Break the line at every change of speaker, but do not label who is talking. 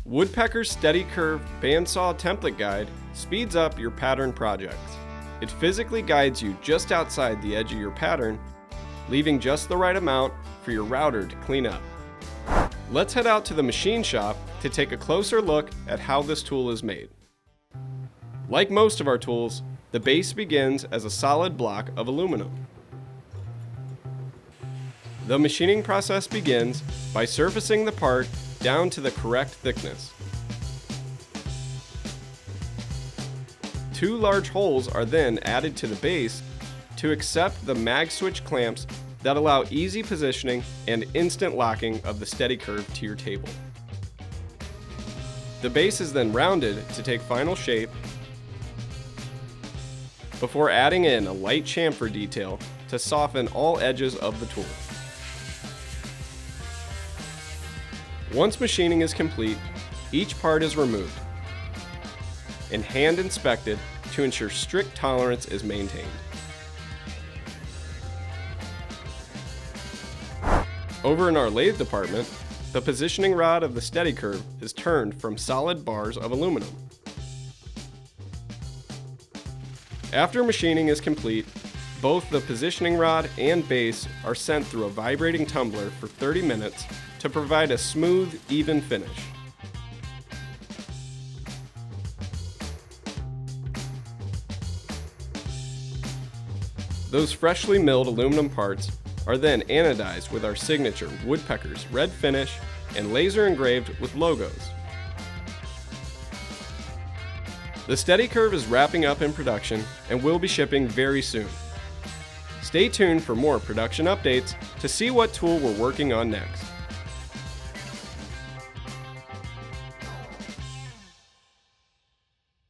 Woodpecker's SteadyCurve Band Saw Template Guide speeds up your pattern projects. It physically guides you just outside the edge of your pattern, leaving just the right amount for your router to clean up. Let's head out to the machine shop to take a closer look at how this tool is made. Like most of our tools, the base begins as a solid block of aluminum. The machining process begins by surfacing the part down to the correct thickness. 2 large holes are then added to the base to accept the mag switch clamps that allow easy positioning and instant locking of the SteadyCurve to your table. The base is then rounded to take final shape before adding in a light chamfer detail to soften all edges of the tool. Once machining is complete, each part is removed and hand inspected to ensure strict tolerance is maintained. Over in our lathe department, the positioning rod of the SteadyCurve is turned from solid bars of aluminum. After machining is complete, both the positioning rod and base are sent through a vibrating tumbler for 30 minutes to provide a smooth, even finish. Those freshly milled aluminum parts are then anodized with our signature Woodpecker's red finish and laser engraved with logos. The SteadyCurve is wrapping up in production and will be shipping very soon. Stay tuned for more production updates to see what tool we're working on next.